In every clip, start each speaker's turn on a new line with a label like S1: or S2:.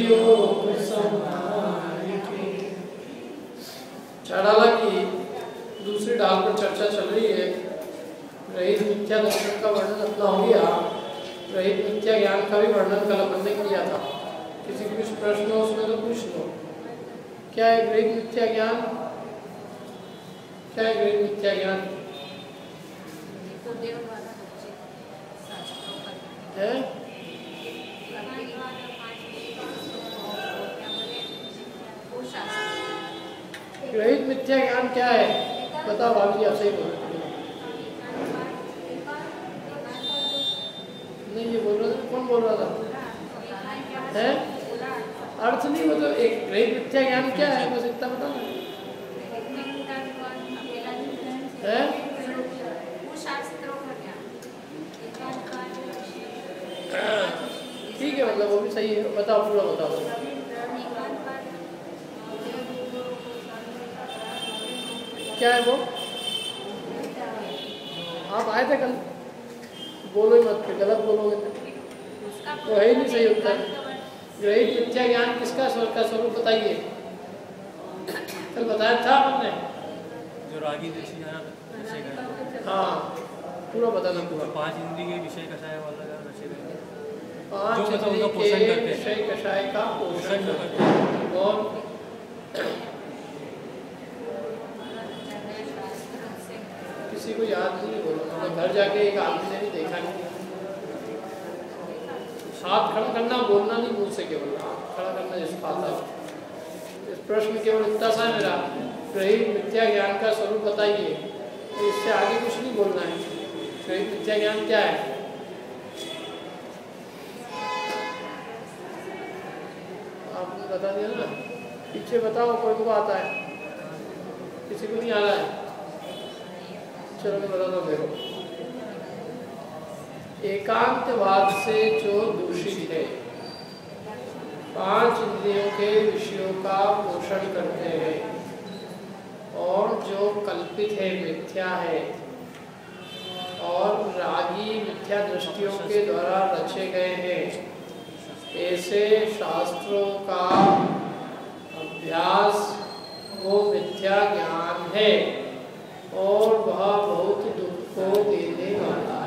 S1: योग चढ़ाला की दूसरी डाल पर चर्चा चल रही है। रहित मिथ्या दर्शन का वर्णन अपना हो गया, रहित मिथ्या ज्ञान का भी वर्णन कल अपन ने किया था। किसी कुछ प्रश्न हो उसमें तो पूछ लो। क्या है रहित मिथ्या ज्ञान? क्या है रहित मिथ्या ज्ञान? है रहित मिथ्या ज्ञान क्या है? बताओ भाभी, आप सही बोल रहे नहीं, ये बोल रहा था, कौन बोल रहा था? है अर्थ नहीं, वो तो एक रहित मिथ्या ज्ञान क्या है बस इतना बता ना। है ठीक है, मतलब वो भी सही है। बताओ, पूरा बताओ। क्या है वो? आप आए थे कल, बोलो ही मत, फिर गलत बोलोगे तो है ही नहीं सही उत्तर। रहित मिथ्या ज्ञान किसका स्वर का स्वरूप बताइए। कल बताया था आपने
S2: जो रागी देशी है।
S1: हाँ, पूरा बताना पूरा।
S2: 5 इंद्रिय के विषय कषाय वाला रचे गए।
S1: 5 इंद्रिय के विषय कषाय का पोषण करते हैं। और किसी को याद नहीं बोलो, मतलब घर जाके एक आदमी ने भी देखा नहीं। हाथ खड़ा करना, बोलना नहीं मुंह से, केवल हाथ खड़ा करना जिसको आता है। इस प्रश्न केवल इतना सा मेरा, रहित मिथ्या ज्ञान का स्वरूप बताइए, तो इससे आगे कुछ नहीं बोलना है। रहित मिथ्या ज्ञान क्या है? आपने बता दिया ना, पीछे बताओ, कोई को आता है? किसी को नहीं आ रहा है? चलो मैं बता दो। देखो, एकांतवाद से जो दूषित है, 5 इंद्रियों के विषयों का पोषण करते हैं और जो कल्पित है, मिथ्या है, और रागी मिथ्या दृष्टियों के द्वारा रचे गए हैं, ऐसे शास्त्रों का अभ्यास वो मिथ्या ज्ञान है और वह बहुत दुख को देने वाला है।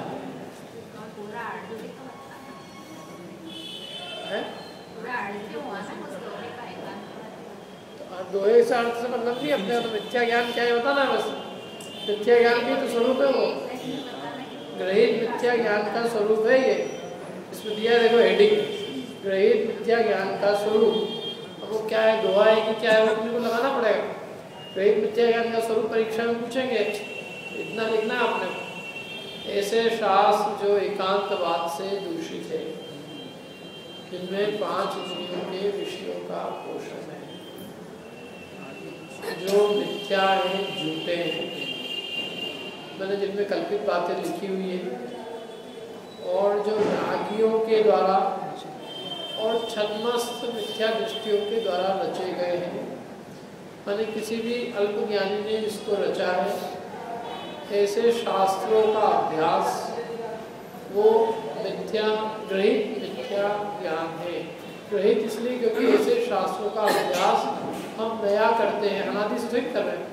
S1: दोहे से अर्थ से मतलब नहीं अपने, तो मिथ्या ज्ञान क्या है बताना बस। मिथ्या ज्ञान की तो स्वरूप है वो, ग्रहित मिथ्या ज्ञान का स्वरूप है ये। इसमें दिया है, देखो हेडिंग, ग्रहित मिथ्या ज्ञान का स्वरूप। अब वो क्या है, दोहा है कि क्या है, वो अपने को लगाना पड़ेगा। ग्रहित मिथ्या ज्ञान का स्वरूप परीक्षा में पूछेंगे, इतना लिखना है आपने। ऐसे शास्त्र जो एकांतवाद से दूषित है, जिनमें 5 इंद्रियों के विषयों का पोषण है, जो मिथ्या है, झूठे हैं, मैंने जिनमें कल्पित बातें लिखी हुई है, और जो रागियों के द्वारा और छद्मस्त मिथ्या दृष्टियों के द्वारा रचे गए हैं, मैंने किसी भी अल्पज्ञानी ने इसको रचा है, ऐसे शास्त्रों का अभ्यास वो मिथ्या, ग्रहित मिथ्या ज्ञान है। ग्रहित इसलिए क्योंकि ऐसे शास्त्रों का अभ्यास हम नया करते हैं, अनादि से ठीक कर रहे हैं।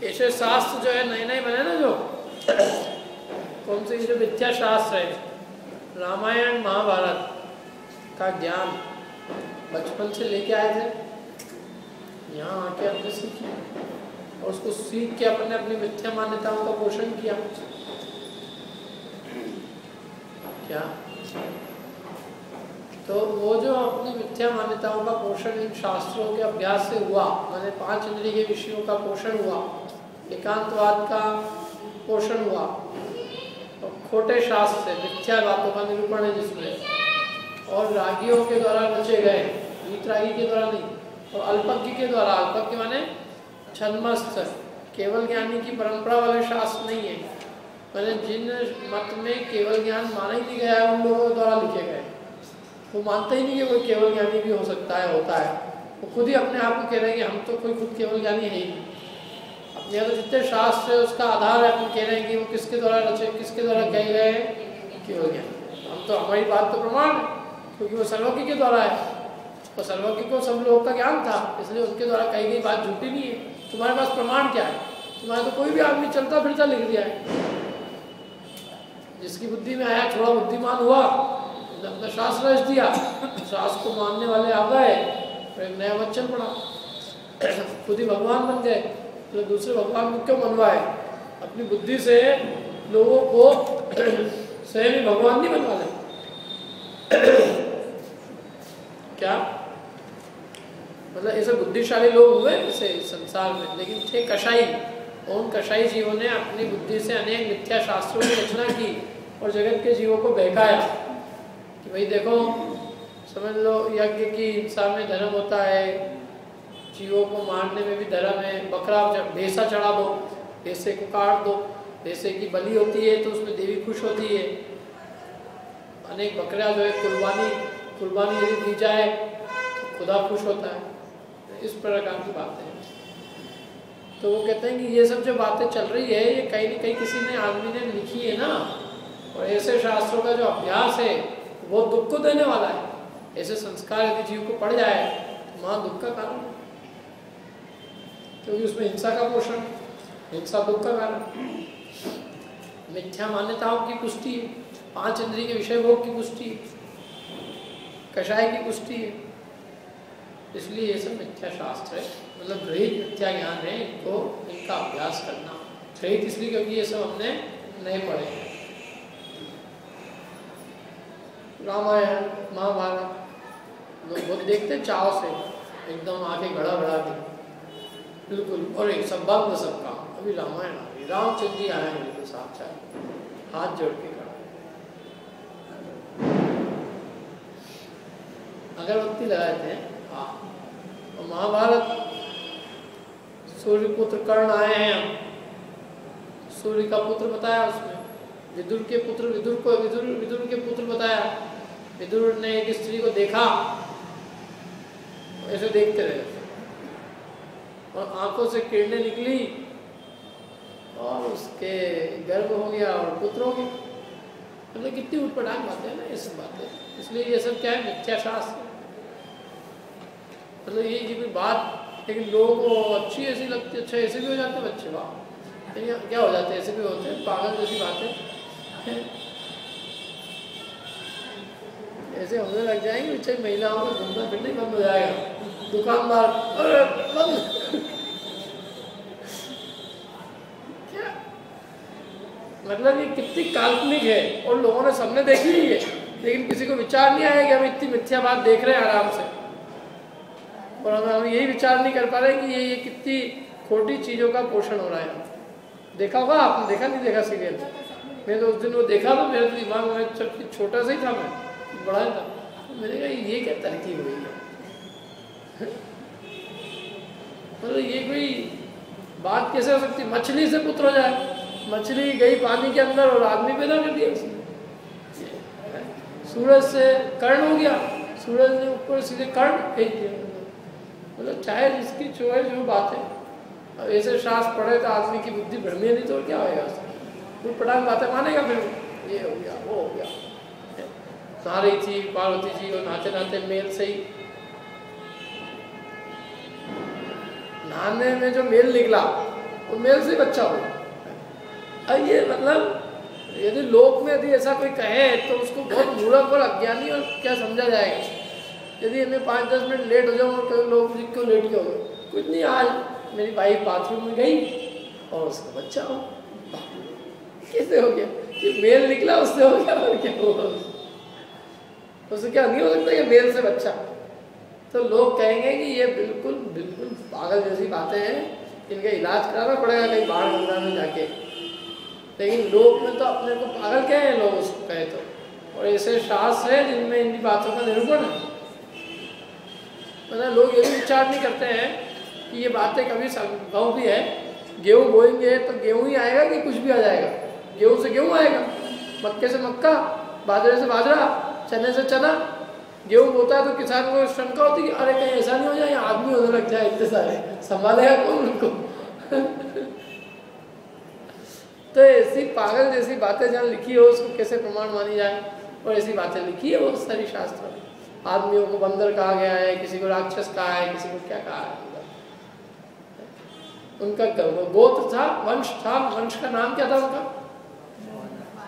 S1: ऐसे शास्त्र जो है नए नए बने ना, जो कौन से जो मिथ्या शास्त्र है, रामायण महाभारत का ज्ञान बचपन से लेके आए थे, यहाँ आके हमने सीखी और उसको सीख के अपने अपनी मिथ्या मान्यताओं का पोषण किया। क्या तो वो जो अपनी मिथ्या मान्यताओं का पोषण इन शास्त्रों के अभ्यास से हुआ, माने 5 इंद्रिय के विषयों का पोषण हुआ, एकांतवाद का पोषण हुआ, और खोटे शास्त्र से मिथ्या बातों का निरूपण है जिसमें, और रागियों के द्वारा रचे गए, वीतरागी के द्वारा नहीं, और अल्पज्ञ के द्वारा, अल्पज्ञ माने छद्मस्त, केवल ज्ञानी की परंपरा वाले शास्त्र नहीं है, मैंने जिन मत में केवल ज्ञान माना ही नहीं गया है उन लोगों द्वारा लिखे गए। वो मानते ही नहीं कि कोई केवल ज्ञानी भी हो सकता है, होता है। वो खुद ही अपने आप को कह रहे हैं कि हम तो कोई खुद केवल ज्ञानी है ही नहीं। अपने यहाँ तो जितने शास्त्र है उसका आधार है, अपन कह रहे हैं कि वो किसके द्वारा रचे, किसके द्वारा कहे गए हैं, केवल ज्ञानी। तो हमारी बात तो प्रमाण है, क्योंकि वो सर्वज्ञ के द्वारा है, और सर्वज्ञ को सब लोगों का ज्ञान था, इसलिए उनके द्वारा कही गई बात झूठी नहीं है। तुम्हारे पास प्रमाण क्या है? तुम्हारे तो कोई भी आदमी चलता फिरता लिख दिया है, जिसकी बुद्धि में आया, थोड़ा बुद्धिमान हुआ, अपना शास्त्र रच दिया, शास्त्र को मानने वाले आ गए, और एक नया वचन पड़ा, खुद ही भगवान बन गए। तो दूसरे भगवान को क्यों मनवाए? अपनी बुद्धि से लोगों को स्वयं ही भगवान नहीं बनवा ले। क्या मतलब ऐसे बुद्धिशाली लोग हुए इसे संसार में, लेकिन थे कषाई, और उन कषाई जीवों ने अपनी बुद्धि से अनेक मिथ्या शास्त्रों की रचना की और जगत के जीवों को बहकाया कि भाई देखो, समझ लो यज्ञ की हिंसा में धर्म होता है, जीवों को मारने में भी धर्म है, बकरा भैंसा चढ़ा दो, भैंसे को काट दो, भैंसे की बलि होती है तो उसमें देवी खुश होती है, अनेक बकरा जो है कुर्बानी यदि दी जाए तो खुदा खुश होता है, इस प्रकार की बातें हैं। तो वो कहते हैं कि ये सब जो बातें चल रही है ये कहीं न कहीं किसी ने आदमी ने लिखी है ना, और ऐसे शास्त्रों का जो अभ्यास है वो दुख को देने वाला है। ऐसे संस्कार यदि जीव को पड़ जाए तो वहाँ दुख का कारण है, क्योंकि उसमें हिंसा का पोषण, हिंसा दुख का कारण, मिथ्या मान्यताओं की पुष्टि है, 5 इंद्रिय के विषय भोग की पुष्टि है, कषाय की पुष्टि है। इसलिए ये सब मिथ्या शास्त्र है, मतलब ग्रहित मिथ्या ज्ञान है, इनको इनका अभ्यास करना। ग्रहित इसलिए क्योंकि ये सब हमने नहीं पढ़े हैं। रामायण महाभारत लोग बहुत देखते चाव से, एकदम आगे घड़ा के बिल्कुल, और एक सब बंद सबका। अभी रामायण आ गई, रामचंद्र जी आए बिल्कुल साक्षात, हाथ जोड़ के खड़ा, अगरबत्ती लगाए थे। हाँ, और महाभारत, सूर्यपुत्र कर्ण आए हैं, सूर्य का पुत्र बताया उसमें, विदुर के पुत्र, विदुर के पुत्र बताया। विदुर ने एक स्त्री को देखा, ऐसे देखते रहे और आंखों से किरणें निकली और उसके गर्भ हो गया और पुत्र हो गया। मतलब कितनी उठपटांग बातें हैं ना ये सब बातें। इसलिए ये सब क्या है, मिथ्या शास्त्र। मतलब ये कोई बात, लेकिन लोगों को अच्छी ऐसी लगती है, अच्छा ऐसे भी हो जाते हैं बच्चे, वाह क्या हो जाते हैं, ऐसे भी होते हैं, पागल जैसी बातें ऐसे होने लग जाएंगे। बच्चे महिलाओं का घूमना फिरना ही बंद हो जाएगा, दुकानदार बंद क्या मतलब ये कितनी काल्पनिक है, और लोगों ने सबने देखी ही है, लेकिन किसी को विचार नहीं आया कि हम इतनी मिथ्या बात देख रहे हैं आराम से, और हम यही विचार नहीं कर पा रहे कि ये कितनी खोटी चीज़ों का पोषण हो रहा है। देखा होगा आपने, देखा नहीं देखा सीरियल? मैं तो उस दिन वो देखा तो मेरे दिमाग में छोटा सा ही था, मैं बड़ा था, मैंने कहा ये क्या तरकीब हुई है, मतलब ये कोई बात कैसे हो सकती? मछली से पुत्र हो जाए, मछली गई पानी के अंदर और आदमी पैदा कर दिया उसने। सूरज से कर्ण हो गया, सूरज ने ऊपर सीधे कर्ण फेंक दिया। मतलब चाहे जिसकी जो बात है, अब ऐसे शास्त्र पढ़े तो आदमी की बुद्धि भ्रमी नहीं तो क्या होगा उसका, कोई पटांग बातें मानेगा फिर, ये हो गया वो हो गया। नहा रही थी पार्वती जी और नहाते नहाते मेल से ही, नहाने में जो मेल निकला वो मेल से बच्चा हो। अब ये मतलब यदि लोक में यदि ऐसा कोई कहे तो उसको बहुत मूर्ख और अज्ञानी और क्या समझा जाएगा। यदि मैं 5-10 मिनट लेट हो जाऊँ और कई लोग क्यों लेट क्यों हो गए, कुछ नहीं, आज मेरी भाई बाथरूम में गई और उसका बच्चा हो, कैसे हो गया? कि मेल निकला उससे हो गया, और क्या हुआ उससे? क्या नहीं हो सकता कि मेल से बच्चा? तो लोग कहेंगे कि ये बिल्कुल बिल्कुल पागल जैसी बातें हैं, इनका इलाज कराना पड़ेगा कहीं बाहर गंगा में जाके। लेकिन लोग में तो अपने को पागल कहे हैं, लोग उसको कहे तो, और ऐसे शास्त्र है जिनमें इन बातों का निरूपण है। मतलब लोग ये भी विचार नहीं करते हैं कि ये बातें कभी संभव भी है। गेहूँ बोएंगे तो गेहूँ ही आएगा कि कुछ भी आ जाएगा? गेहूँ से गेहूँ आएगा, मक्के से मक्का, बाजरे से बाजरा, चने से चना। गेहूँ बोता है तो किसान को शंका होती है कि अरे कहीं ऐसा नहीं हो जाए आदमी होने लग जाए, इतने सारे संभालेगा कौन उनको? तो ऐसी पागल जैसी बातें जहाँ लिखी हो उसको कैसे प्रमाण मानी जाए? और ऐसी बातें लिखी है बहुत सारी शास्त्रों में। आदमियों को बंदर कहा गया है, किसी को राक्षस कहा है, किसी को क्या कहा है। उनका गोत्र था, वंश था, वंश का नाम क्या था उनका?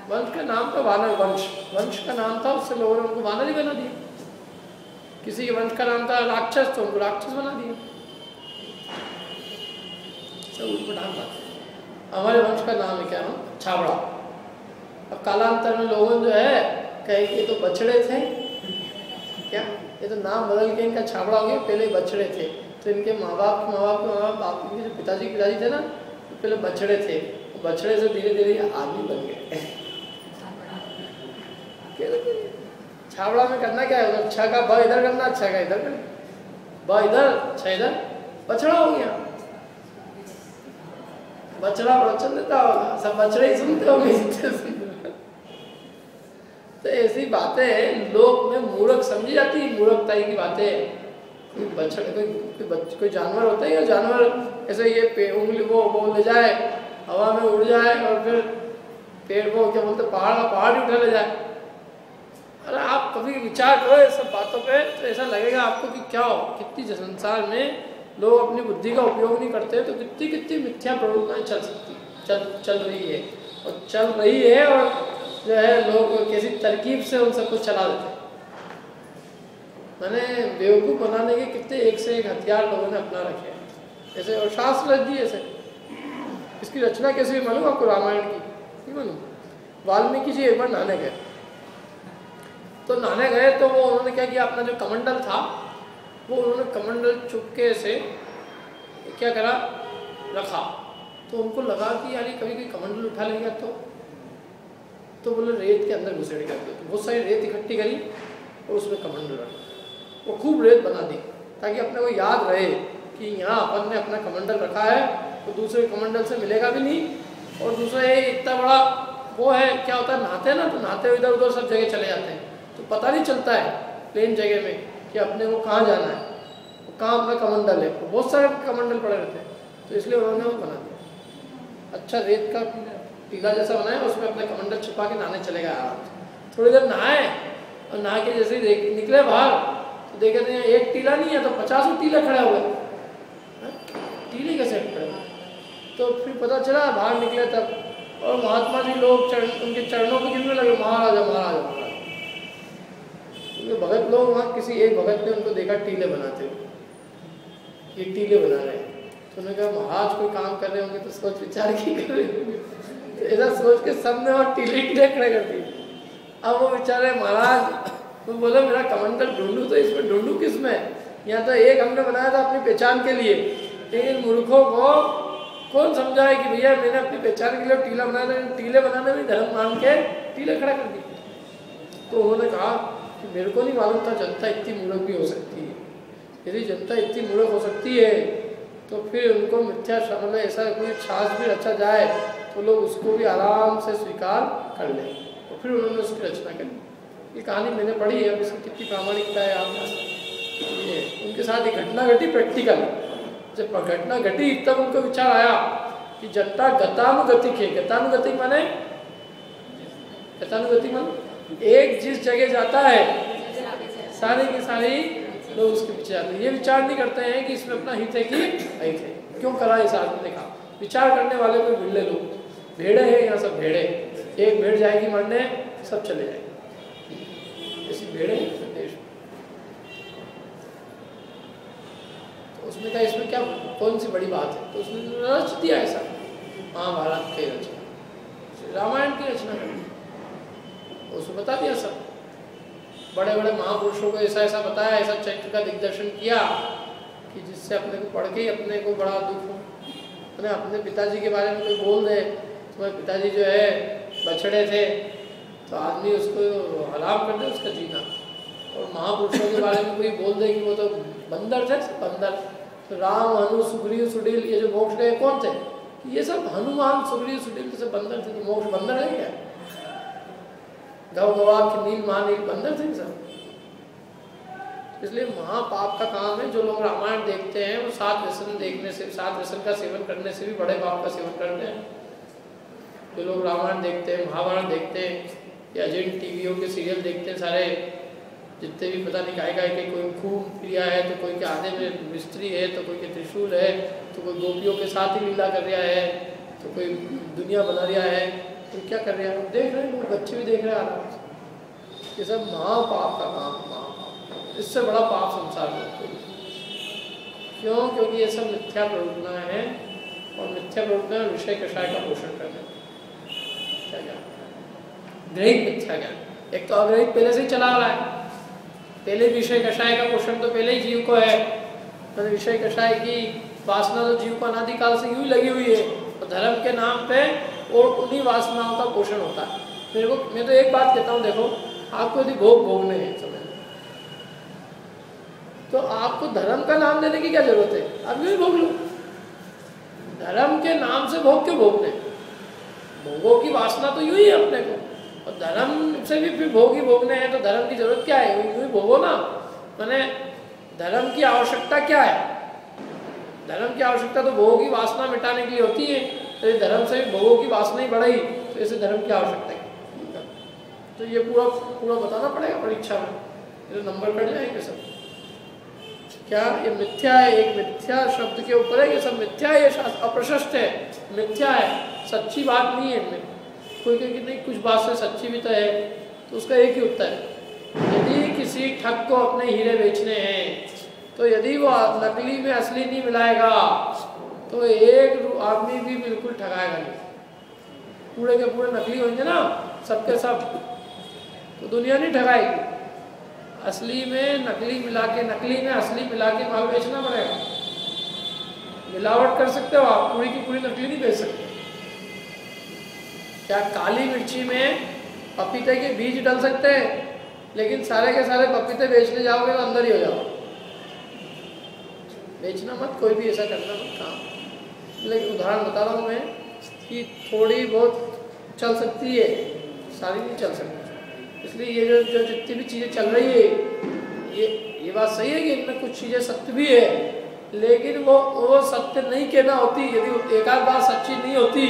S1: वंश का नाम था वानर वंश, वंश का नाम था, उससे लोगों ने उनको वानर ही बना दिया। किसी के वंश का नाम था राक्षस तो उनको राक्षस बना दिया। सब उल्टा बात। हमारे वंश का नाम है क्या नाम? छाबड़ा। अब कालांतर में लोगों जो है कहे कि तो बछड़े थे क्या, ये तो नाम बदल के इनका छाबड़ा हो गया, पहले बछड़े थे। तो इनके माँ बाप इनके जो पिताजी थे ना, तो पहले बछड़े थे, तो बछड़े से धीरे धीरे आदमी बन गए। छाबड़ा में करना क्या है, अच्छा का ब इधर करना, अच्छा का इधर करना, ब इधर अच्छा इधर, बछड़ा हो गया। बछड़ा प्रवचन देता होगा, सब बछड़े ही सुनते होंगे। तो ऐसी बातें लोक में मूर्ख समझी जाती है, मूर्खताई की बातें। कोई बछड़ा कोई जानवर होता है, या जानवर ऐसे ये उंगली वो ले जाए, हवा में उड़ जाए और फिर पेड़ को क्या बोलते पहाड़ ही उठा ले जाए। अरे आप कभी विचार करो इस सब बातों पे, तो ऐसा लगेगा आपको कि क्या हो, कितनी संसार में लोग अपनी बुद्धि का उपयोग नहीं करते, तो कितनी कितनी मिथ्या प्रवृत्तियाँ चल रही है, और चल रही है, और जो है लोग किसी तरकीब से उन सबको चला देते हैं। मैंने बेवकूफ़ बनाने के कितने एक से एक हथियार लोगों ने अपना रखे हैं ऐसे, और शास्त्र रच दिए ऐसे। इसकी रचना कैसे हुई मालूम आपको? रामायण की नहीं मालूम? वाल्मीकि जी एक बार नहाने गए, तो नहाने गए तो वो उन्होंने क्या किया, अपना जो कमंडल था वो उन्होंने कमंडल चुपके से क्या करा, रखा। तो उनको लगा कि यार कभी कोई कमंडल उठा लेगा तो बोले रेत के अंदर घुसेड़ कर दो। तो बहुत सारी रेत इकट्ठी करी और उसमें कमंडल रखा, वो खूब रेत बना दी, ताकि अपने को याद रहे कि यहाँ अपन ने अपना कमंडल रखा है, तो दूसरे कमंडल से मिलेगा भी नहीं। और दूसरा ये इतना बड़ा वो है, क्या होता है नहाते हैं ना, तो नहाते हुए इधर उधर सब जगह चले जाते हैं, तो पता नहीं चलता है प्लेन जगह में कि अपने को कहाँ जाना है, कहाँ अपना कमंडल है। बहुत सारे कमंडल पड़े रहते हैं, तो इसलिए उन्होंने वो बना दिया। अच्छा रेत का टीला जैसा बनाया, उसमें अपने कमंडल छुपा के नहाने चले गए आराम से। थोड़ी देर नहाए, और नहा के जैसे ही निकले बाहर, तो देखे थे एक टीला नहीं है तो 50 टीले खड़े हुए। टीले कैसे खड़े हुए? तो फिर पता चला बाहर निकले तब, और महात्मा जी लोग उनके चरणों को गिरने लगे, महाराजा महाराजा महाराज। भगत लोग वहाँ किसी एक भगत ने उनको देखा टीले बनाते हुए, ये टीले बना रहे हैं। तो उन्होंने कहा महाराज कोई काम कर रहे होंगे तो सोच विचार की कर रहे होंगे। तो ऐसा सोच के सबने और टीले खड़े कर दिए। अब वो बेचारे महाराज तो बोले मेरा कमंडल ढूंढूं तो इसमें ढूंढूं किस में, यहाँ तो एक हमने बनाया था अपनी पहचान के लिए, लेकिन मूर्खों को कौन समझाए कि भैया मैंने अपनी पहचान के लिए टीला बनाया था, टीले बनाने में धर्म मान के टीले खड़ा कर दिए। तो उन्होंने कहा कि मेरे को नहीं मालूम था जनता इतनी मूर्ख भी हो सकती है। यदि जनता इतनी मूर्ख हो सकती है तो फिर उनको मिथ्या मतलब ऐसा कोई शास्त्र भी रचा जाए तो लोग उसको भी आराम से स्वीकार कर लें। तो फिर उन्होंने उसकी रचना करी। ये कहानी मैंने पढ़ी है, अब इसकी कितनी प्रामाणिकता है आप ये उनके साथ एक घटना घटी प्रैक्टिकल। जब घटना घटी तब उनको विचार आया कि जनता गतानुगतिक है। गतानुगतिक माने एक जिस जगह जाता है सारे के सारे लोग उसके पीछे जाते हैं। ये विचार नहीं करते हैं कि इसमें अपना हित है कि अहित है, क्यों करा इस आदमी ने कहा। विचार करने वाले कोई भिड़े लोग, भेड़े हैं यहाँ सब भेड़े, एक भेड़ जाएगी मरने सब चले जाएंगे, ऐसी भेड़े हैं देश में। तो उसने कहा इसमें क्या कौन सी बड़ी बात है, तो उसने रच दिया ऐसा। महाभारत की रचना, रामायण की रचना कर, उसको बता दिया सब। बड़े बड़े महापुरुषों को ऐसा ऐसा बताया, ऐसा चरित्र का दिग्दर्शन किया कि जिससे अपने को पढ़ के ही अपने को बड़ा दुख हो। मैंने अपने पिताजी के बारे में कोई बोल दे, तुम्हारे पिताजी जो है बछड़े थे, तो आदमी उसको हराम कर दे उसका जीना। और महापुरुषों के बारे में कोई बोल दे कि वो तो बंदर थे, बंदर। तो राम, हनु, सुग्रीव, सुडील, ये जो मोक्ष गए कौन थे? ये सब हनुमान, सुग्रीव, सुडील जैसे बंदर थे। तो मोक्ष बंदर है क्या? गौ गवाक, नील, महानील बंदर थे सब। इसलिए महापाप का काम है। जो लोग रामायण देखते हैं वो 7 व्यसन देखने से, 7 व्यसन का सेवन करने से भी बड़े पाप का सेवन करते हैं। जो लोग रामायण देखते हैं, महाभारत देखते हैं, या जिन टीवियों के सीरियल देखते हैं सारे जितने भी, पता नहीं काय के, कोई खून प्रिया है तो कोई के आधे में मिस्त्री है तो कोई के त्रिशूल है तो कोई गोपियों के साथ ही लीला कर रहा है तो कोई दुनिया बना रहा है, तो क्या कर रहा है देख रहे हैं लोग, बच्चे भी देख रहे हैं आराम से। ये सब महापाप का काम, महापाप, इससे बड़ा पाप संसार में कोई। क्यों? क्योंकि ये सब मिथ्या प्रवृत्तियाँ हैं और मिथ्या प्रवृत्तियाँ विषय कषाय का पोषण कर रहे हैं। क्या ज्ञान? ग्रहित मिथ्या ज्ञान। एक तो अग्रहित पहले से ही चला आ रहा है, पहले विषय कषाय का पोषण तो पहले ही जीव को है, तो विषय कषाय की वासना तो जीव को अनादिकाल से यूं ही लगी हुई है, और धर्म के नाम पे और उन्हीं वासनाओं का पोषण होता है। मैं तो एक बात कहता हूँ, देखो आपको यदि भोग भोगने हैं समय तो आपको धर्म का नाम लेने की क्या जरूरत है? आप यूं ही भोग लो। धर्म के नाम से भोग क्यों भोगने? भोगों की वासना तो यूं ही है अपने को, और धर्म से भी फिर भोग ही भोगने हैं तो धर्म की जरूरत क्या है? यूं ही भोगो ना। माने धर्म की आवश्यकता क्या है? धर्म की आवश्यकता तो भोगों की वासना मिटाने के लिए होती है, तो धर्म से भी भोगों की वासना ही बढ़ाई तो इसे धर्म की आवश्यकता है। तो ये पूरा बताना पड़ेगा परीक्षा में, ये नंबर कट जाएंगे सब। क्या ये मिथ्या है? एक मिथ्या शब्द के ऊपर है, ये सब मिथ्या है, ये अप्रशस्त है, मिथ्या है, सच्ची बात नहीं है इनमें। कोई कहे कि नहीं कुछ बात से सच्ची भी तो है, तो उसका एक ही उत्तर है, यदि किसी ठग को अपने हीरे बेचने हैं तो यदि वो नकली में असली नहीं मिलाएगा तो एक आदमी भी बिल्कुल ठगाएगा नहीं। पूरे के पूरे नकली होंगे ना सबके सब, तो दुनिया नहीं ठगाएगी। असली में नकली मिला के, नकली में असली मिला के माल बेचना पड़ेगा। मिलावट कर सकते हो आप, पूरी की पूरी नकली नहीं बेच सकते। क्या काली मिर्ची में पपीते के बीज डाल सकते हैं, लेकिन सारे के सारे पपीते बेचने जाओगे तो अंदर ही हो जाओ। बेचना मत, कोई भी ऐसा करना मत काम। लेकिन उदाहरण बता रहा हूँ मैं कि थोड़ी बहुत चल सकती है, सारी नहीं चल सकती। इसलिए ये जो जितनी भी चीज़ें चल रही है, ये बात सही है कि इनमें कुछ चीज़ें सत्य भी है, लेकिन वो सत्य नहीं कहना होती। यदि एक आध बात सच्ची नहीं होती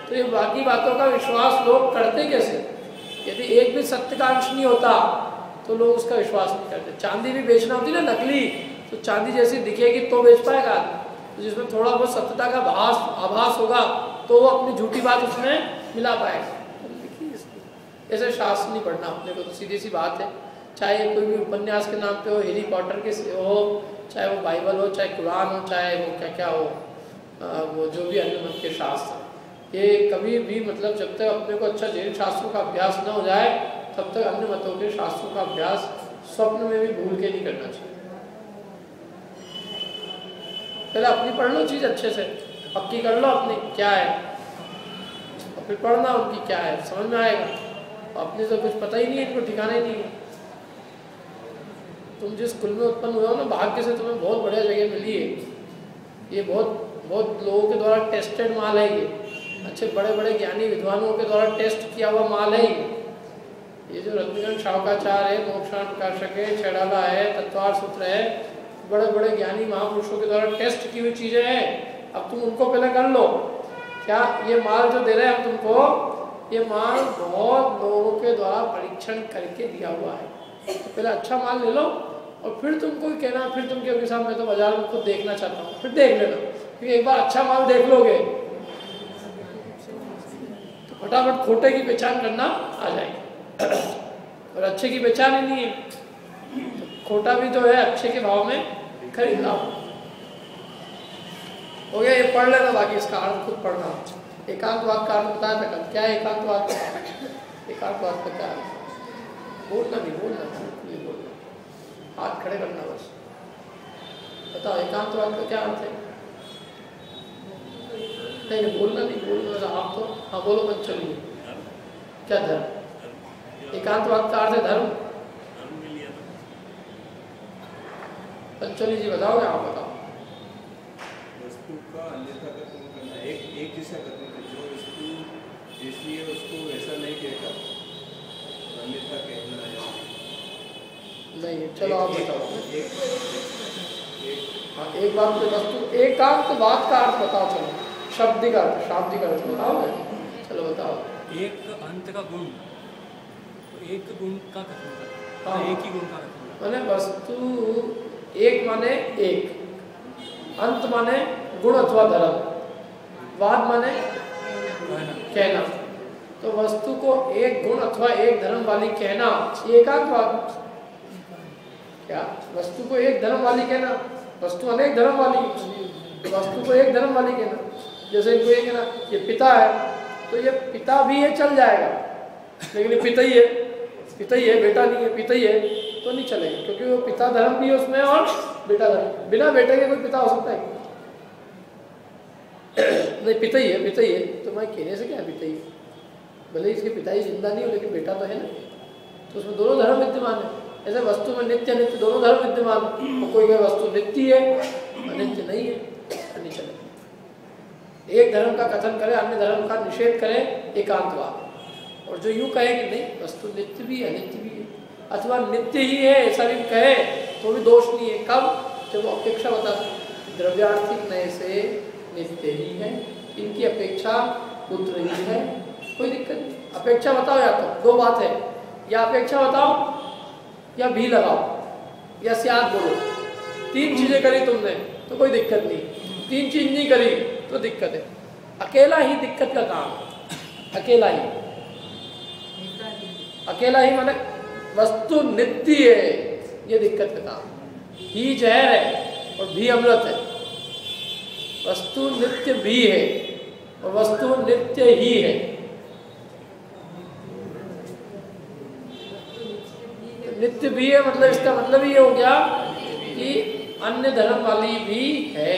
S1: तो ये बाकी बातों का विश्वास लोग करते कैसे? यदि एक भी सत्य का अंश नहीं होता तो लोग उसका विश्वास नहीं करते। चांदी भी बेचना होती ना नकली, तो चांदी जैसी दिखेगी तो बेच पाएगा, तो जिसमें थोड़ा बहुत सत्यता का आभास होगा तो वो अपनी झूठी बात उसमें मिला पाएगा। ऐसे शास्त्र नहीं पढ़ना अपने को, तो सीधी सी बात है। चाहे कोई भी उपन्यास के नाम पे हो, हैरी पॉटर के हो, चाहे वो बाइबल हो, चाहे कुरान हो, चाहे वो क्या क्या हो, वो जो भी अन्य मत के शास्त्र, ये कभी भी मतलब जब तक अपने को अच्छा जैन शास्त्रों का अभ्यास न हो जाए तब तक अन्य मतों के शास्त्रों का अभ्यास स्वप्न में भी भूल के नहीं करना चाहिए। पहले अपनी पढ़ लो चीज़ अच्छे से, पक्की कर लो अपनी क्या है, और फिर पढ़ना उनकी क्या है, समझ में आएगा। अपने तो कुछ पता ही नहीं है, इनको ठिकाना ही नहीं है। तुम जिस कुल में उत्पन्न हुए हो ना, भाग्य से तुम्हें बहुत बढ़िया जगह मिली है। ये बहुत लोगों के द्वारा टेस्टेड माल है, ये अच्छे बड़े बड़े ज्ञानी विद्वानों के द्वारा टेस्ट किया हुआ माल है। ये जो रत्नगण शावकाचार्य है, मोक्षाण प्रकाशक है, छेड़ाला है, तत्वार सूत्र है, बड़े बड़े ज्ञानी महापुरुषों के द्वारा टेस्ट की हुई चीज़ें हैं। अब तुम उनको पहले कर लो। क्या ये माल जो दे रहे हैं हम तुमको, ये माल बहुत लोगों के द्वारा परीक्षण करके दिया हुआ है। तो पहले अच्छा माल ले लो, और फिर तुमको कहना, फिर तुम कहोगे साहब मैं तो बाजार में खुद देखना चाहता हूँ, फिर देख लेना। क्योंकि एक बार अच्छा माल देख लोगे तो फटाफट खोटे की पहचान करना आ जाएगी, और अच्छे की पहचान ही नहीं है, तो खोटा भी तो है अच्छे के भाव में खरीद लो। हो गया, ये पढ़ लेना, बाकी इसका अर्थ खुद पढ़ना। एकांतवाद का अर्थ बताया था कल, क्या है एकांतवाद? एकांतवाद का क्या है? बोलना नहीं बोलना, हाथ खड़े करना बस। बताओ एकांतवाद का क्या अर्थ है? नहीं बोलना नहीं, बोलना आप तो। हाँ बोलो पंचोली, क्या धर्म? एकांतवाद का अर्थ है धर्म। पंचोली जी बताओगे? आप बताओ।
S3: वस्तु का अन्यथा कथन करना, एक जैसा कथन करना, जो वस्तु जैसी है उसको वैसा नहीं कहता, अन्यथा कहना है।
S1: नहीं चलो आप बताओ। हाँ एक बात तो वस्तु, एकांतवाद का अर्थ बताओ। चलो शाब्दिक अर्थ, शाब्दिक अर्थ बताओ। चलो बताओ।
S2: एक अंत का गुण, एक गुण का कथन करता
S1: हाँ।
S2: है, एक ही गुण का कथन
S1: माने वस्तु एक माने एक, अंत माने गुण अथवा धर्म, वाद माने कहना। तो वस्तु को एक गुण अथवा एक धर्म वाली कहना ये एकांतवाद। क्या वस्तु को एक धर्म वाली कहना? वस्तु अनेक धर्म वाली, वस्तु को एक धर्म वाली कहना। जैसे इनको ये कहना ये पिता है, तो ये पिता भी है चल जाएगा, लेकिन ये पिता ही है, पिता ही है, बेटा नहीं है, पिता ही है तो नहीं चलेगा, क्योंकि वो पिता धर्म भी है उसमें और बेटा धर्म। बिना बेटे के कोई पिता हो सकता है? नहीं, पिता ही है, पिता ही है, तो मैं कहने से क्या पिता ही है, भले इसके पिता ही जिंदा नहीं हो लेकिन बेटा तो है ना, तो उसमें दोनों धर्म विद्यमान है। ऐसे वस्तु में नित्य अनित्य दोनों धर्म विद्यमान है। कोई वस्तु नित्य है अनित्य नहीं है, नहीं चलेगा। एक धर्म का कथन करे, अन्य धर्म का निषेध करे, एकांतवाद। और जो यूं कहे कि नहीं वस्तु नित्य भी है अनित्य भी है, अथवा नित्य ही है ऐसा भी कहे तो भी दोष नहीं है। कब? जब वो अपेक्षा बता द्रव्यार्थिक नए से नित्य ही है, इनकी अपेक्षा पुत्र ही है, कोई दिक्कत नहीं। अपेक्षा बताओ, या तो दो बात है, या अपेक्षा बताओ या भी लगाओ या सियाद बोलो। तीन चीजें करी तुमने तो कोई दिक्कत नहीं, तीन चीज नहीं करी तो दिक्कत है। अकेला ही दिक्कत का काम, अकेला ही, अकेला ही माने वस्तु नित्य है, ये दिक्कत का काम। ही जहर है और भी अमृत है। वस्तु नित्य भी है और वस्तु नित्य ही है। नित्य भी है मतलब इसका मतलब ये हो गया कि अन्य धर्म वाली भी है।